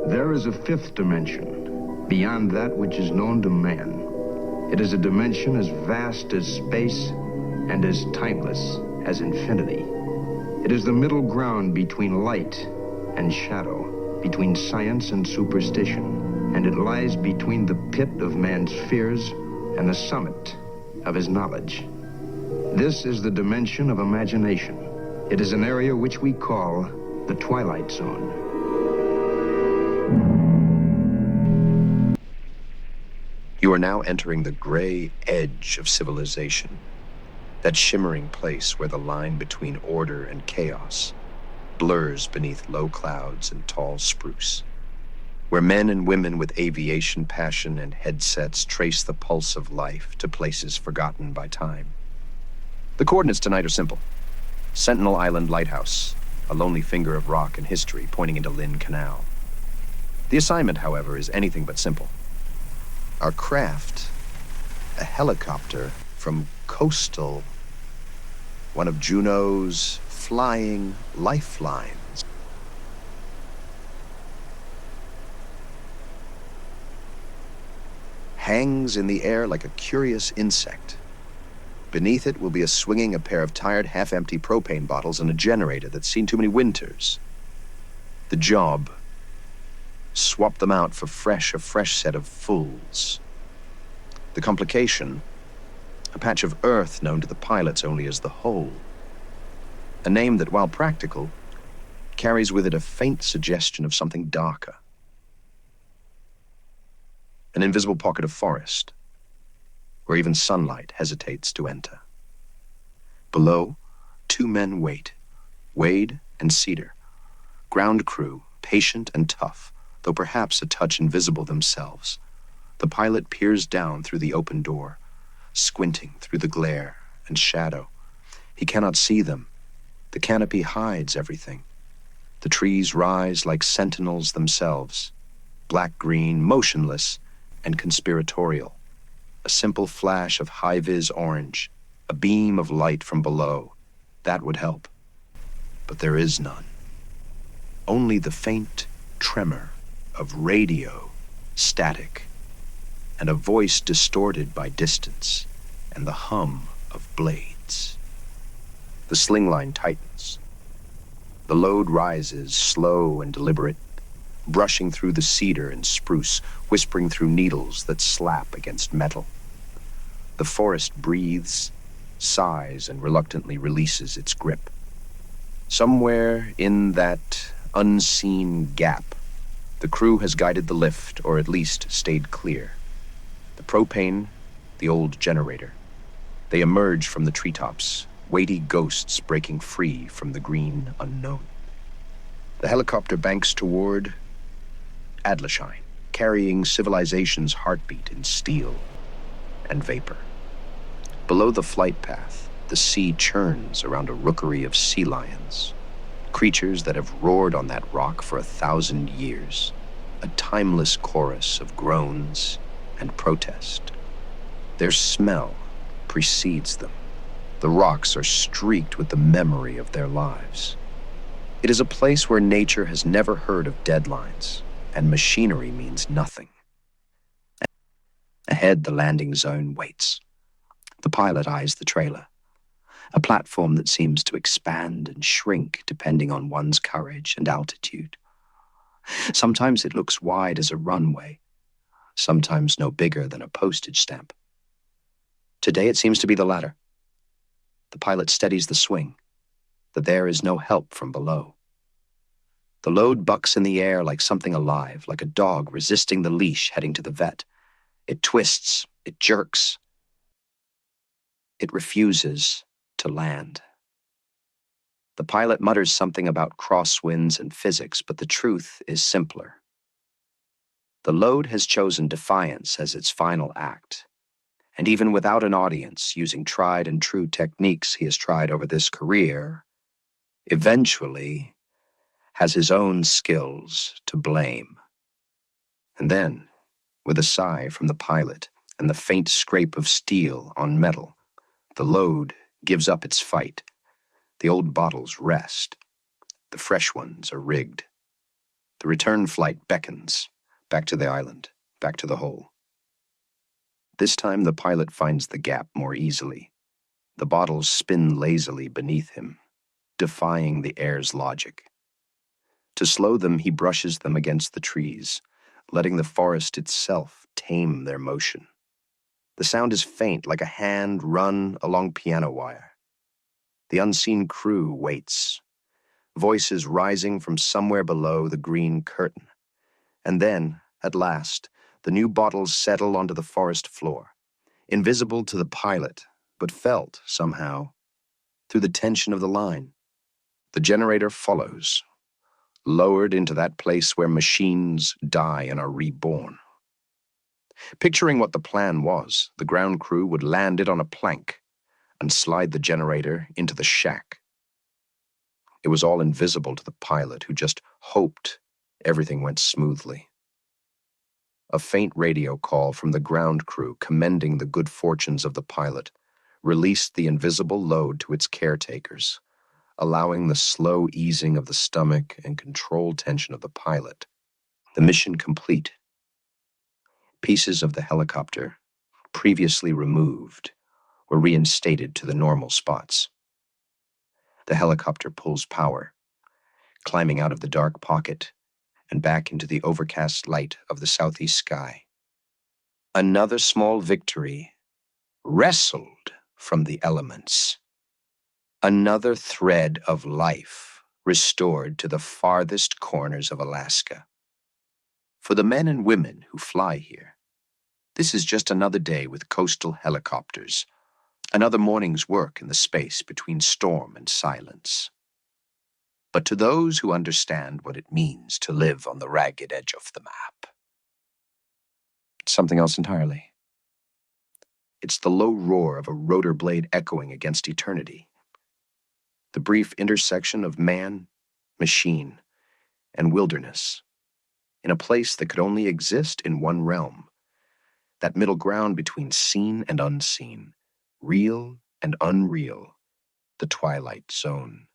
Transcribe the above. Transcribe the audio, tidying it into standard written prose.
There is a fifth dimension, beyond that which is known to man. It is a dimension as vast as space and as timeless as infinity. It is the middle ground between light and shadow, between science and superstition, and it lies between the pit of man's fears and the summit of his knowledge. This is the dimension of imagination. It is an area which we call the Twilight Zone. You are now entering the gray edge of civilization, that shimmering place where the line between order and chaos blurs beneath low clouds and tall spruce, where men and women with aviation passion and headsets trace the pulse of life to places forgotten by time. The coordinates tonight are simple. Sentinel Island Lighthouse, a lonely finger of rock in history pointing into Lynn Canal. The assignment, however, is anything but simple. Our craft, a helicopter from Coastal, one of Juneau's flying lifelines, hangs in the air like a curious insect. Beneath it will be swinging a pair of tired, half-empty propane bottles and a generator that's seen too many winters. The job: swap them out for a fresh set of fulls. The complication: a patch of earth known to the pilots only as the Hole. A name that, while practical, carries with it a faint suggestion of something darker. An invisible pocket of forest, where even sunlight hesitates to enter. Below, two men wait, Wade and Cedar, ground crew, patient and tough, though perhaps a touch invisible themselves. The pilot peers down through the open door, squinting through the glare and shadow. He cannot see them. The canopy hides everything. The trees rise like sentinels themselves, black-green, motionless, and conspiratorial. A simple flash of high-vis orange, a beam of light from below, that would help. But there is none. Only the faint tremor of radio, static, and a voice distorted by distance, and the hum of blades. The sling line tightens. The load rises, slow and deliberate, brushing through the cedar and spruce, whispering through needles that slap against metal. The forest breathes, sighs, and reluctantly releases its grip. Somewhere in that unseen gap, the crew has guided the lift, or at least stayed clear. The propane, the old generator. They emerge from the treetops, weighty ghosts breaking free from the green unknown. The helicopter banks toward Adlershine, carrying civilization's heartbeat in steel and vapor. Below the flight path, the sea churns around a rookery of sea lions, creatures that have roared on that rock for 1,000 years, a timeless chorus of groans and protest. Their smell precedes them. The rocks are streaked with the memory of their lives. It is a place where nature has never heard of deadlines, and machinery means nothing. Ahead, the landing zone waits. The pilot eyes the trailer, a platform that seems to expand and shrink depending on one's courage and altitude. Sometimes it looks wide as a runway, sometimes no bigger than a postage stamp. Today it seems to be the latter. The pilot steadies the swing, that there is no help from below. The load bucks in the air like something alive, like a dog resisting the leash heading to the vet. It twists, it jerks. It refuses to land. The pilot mutters something about crosswinds and physics, but the truth is simpler. The load has chosen defiance as its final act, and even without an audience, using tried and true techniques he has tried over this career, eventually has his own skills to blame. And then, with a sigh from the pilot and the faint scrape of steel on metal, the load gives up its fight. The old bottles rest. The fresh ones are rigged. The return flight beckons, back to the island, back to the hole. This time the pilot finds the gap more easily. The bottles spin lazily beneath him, defying the air's logic. To slow them, he brushes them against the trees, letting the forest itself tame their motion. The sound is faint, like a hand run along piano wire. The unseen crew waits, voices rising from somewhere below the green curtain. And then, at last, the new bottles settle onto the forest floor, invisible to the pilot, but felt, somehow, through the tension of the line. The generator follows, lowered into that place where machines die and are reborn. Picturing what the plan was, the ground crew would land it on a plank and slide the generator into the shack. It was all invisible to the pilot, who just hoped everything went smoothly. A faint radio call from the ground crew commending the good fortunes of the pilot released the invisible load to its caretakers, allowing the slow easing of the stomach and controlled tension of the pilot. The mission complete. Pieces of the helicopter, previously removed, were reinstated to the normal spots. The helicopter pulls power, climbing out of the dark pocket and back into the overcast light of the southeast sky. Another small victory, wrestled from the elements. Another thread of life restored to the farthest corners of Alaska. For the men and women who fly here, this is just another day with coastal helicopters, another morning's work in the space between storm and silence. But to those who understand what it means to live on the ragged edge of the map, it's something else entirely. It's the low roar of a rotor blade echoing against eternity. The brief intersection of man, machine, and wilderness in a place that could only exist in one realm, that middle ground between seen and unseen, real and unreal, the twilight zone.